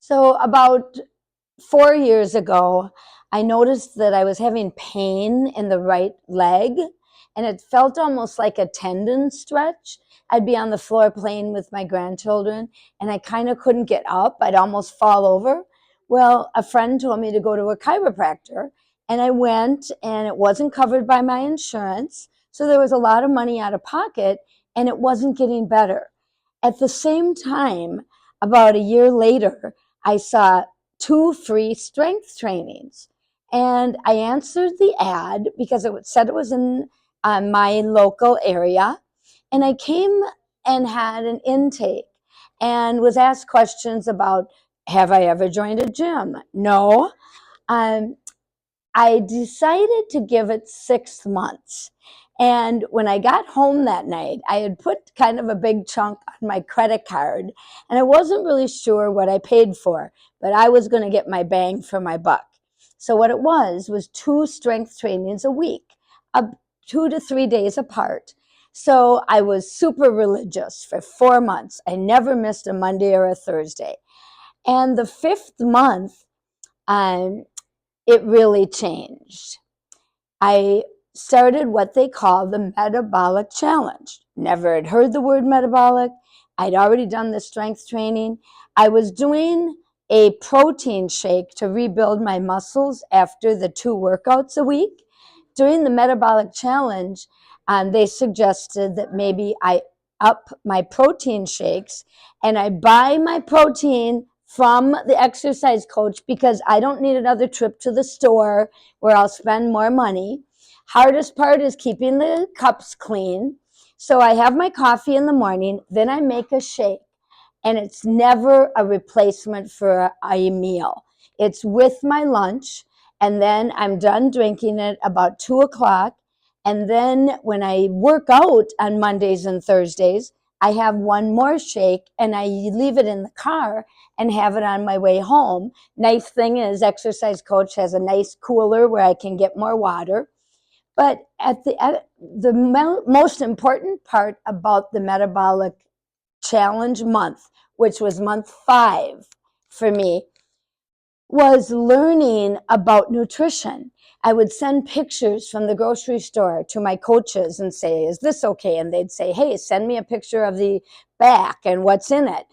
So about 4 years ago, I noticed that I was having pain in the right leg, and it felt almost like a tendon stretch. I'd be on the floor playing with my grandchildren, and I kind of couldn't get up. I'd almost fall over. Well, a friend told me to go to a chiropractor, and I went, and it wasn't covered by my insurance. So there was a lot of money out of pocket, and it wasn't getting better. At the same time, about a year later, I saw 2 free strength trainings. And I answered the ad because it said it was in my local area. And I came and had an intake and was asked questions about, have I ever joined a gym? No. Um, I decided to give it 6 months. And when I got home that night, I had put kind of a big chunk on my credit card, and I wasn't really sure what I paid for, but I was going to get my bang for my buck. So what it was 2 strength trainings a week, 2 to 3 days apart. So I was super religious for 4 months. I never missed a Monday or a Thursday. And the fifth month, um, it really changed. I started what they call the metabolic challenge. Never had heard the word metabolic. I'd already done the strength training. I was doing a protein shake to rebuild my muscles after the 2 workouts a week. During the metabolic challenge, they suggested that maybe I up my protein shakes and I buy my protein from the exercise coach because I don't need another trip to the store where I'll spend more money. Hardest part is keeping the cups clean. So I have my coffee in the morning, then I make a shake, and it's never a replacement for a meal. It's with my lunch, and then I'm done drinking it about 2 o'clock. And then when I work out on Mondays and Thursdays, I have one more shake and I leave it in the car and have it on my way home. Nice thing is, exercise coach has a nice cooler where I can get more water. But the most important part about the metabolic challenge month, which was month 5 for me, was learning about nutrition. I would send pictures from the grocery store to my coaches and say, is this okay? And they'd say, hey, send me a picture of the back and what's in it.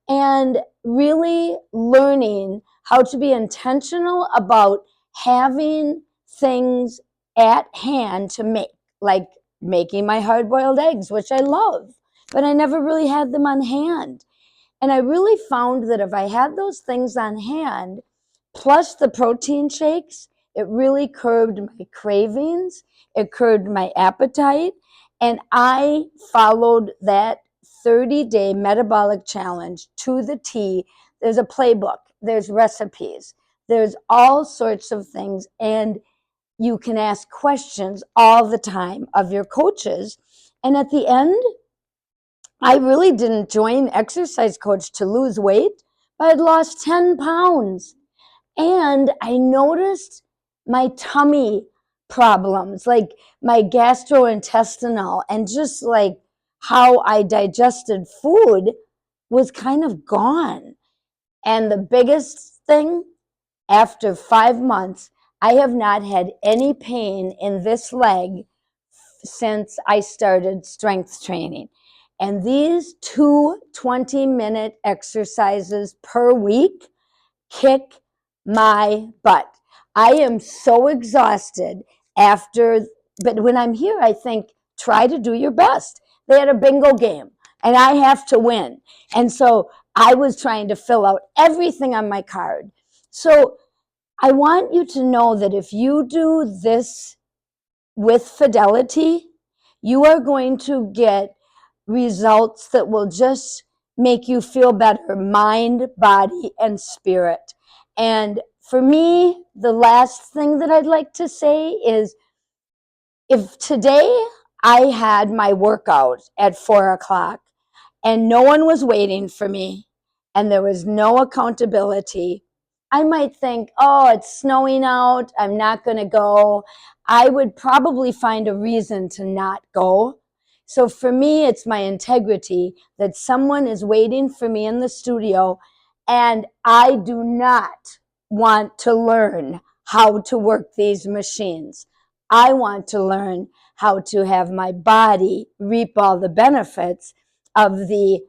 And really learning how to be intentional about having things at hand to make, like making my hard-boiled eggs, which I love, but I never really had them on hand. And I really found that if I had those things on hand, plus the protein shakes, it really curbed my cravings, it curbed my appetite, and I followed that 30-day metabolic challenge to the T. There's a playbook, there's recipes, there's all sorts of things, and you can ask questions all the time of your coaches. And at the end, I really didn't join exercise coach to lose weight, but I'd lost 10 pounds. And I noticed my tummy problems, like my gastrointestinal, and just like how I digested food was kind of gone. And the biggest thing, after 5 months, I have not had any pain in this leg since I started strength training. And these 2 20-minute exercises per week kick my butt. I am so exhausted after, but when I'm here, I think, try to do your best. They had a bingo game and I have to win. And so I was trying to fill out everything on my card. So I want you to know that if you do this with fidelity, you are going to get results that will just make you feel better, mind, body, and spirit. And for me, the last thing that I'd like to say is, if today I had my workout at 4 o'clock and no one was waiting for me and there was no accountability, I might think, oh, it's snowing out, I'm not going to go. I would probably find a reason to not go. So for me, it's my integrity that someone is waiting for me in the studio And I do not want to learn how to work these machines. I want to learn how to have my body reap all the benefits of the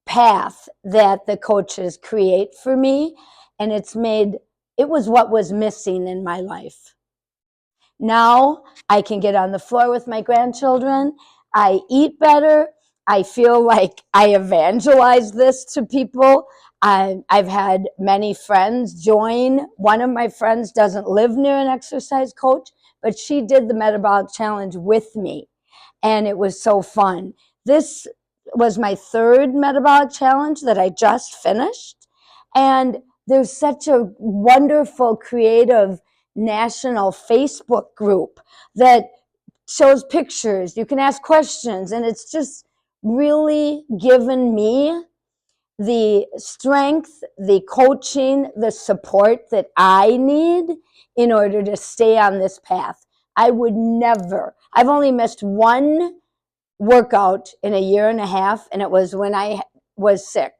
path that the coaches create for me. And it was what was missing in my life. Now I can get on the floor with my grandchildren. I eat better. I feel like I evangelize this to people. I've had many friends join. One of my friends doesn't live near an exercise coach, but she did the metabolic challenge with me. And it was so fun. This was my third metabolic challenge that I just finished. And there's such a wonderful, creative national Facebook group that shows pictures. You can ask questions, and it's just really given me the strength, the coaching, the support that I need in order to stay on this path. I would never, I've only missed one workout in a year and a half, and it was when I was sick.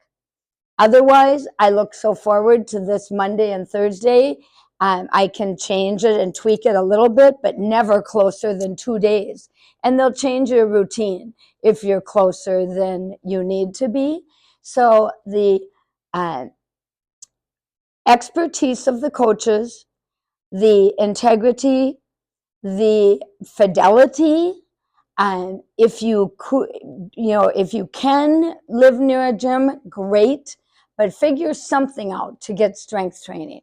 Otherwise, I look so forward to this Monday and Thursday. I can change it and tweak it a little bit, but never closer than 2 days. And they'll change your routine if you're closer than you need to be. So the expertise of the coaches, the integrity, the fidelity, and if you could, if you can live near a gym, great, but figure something out to get strength training.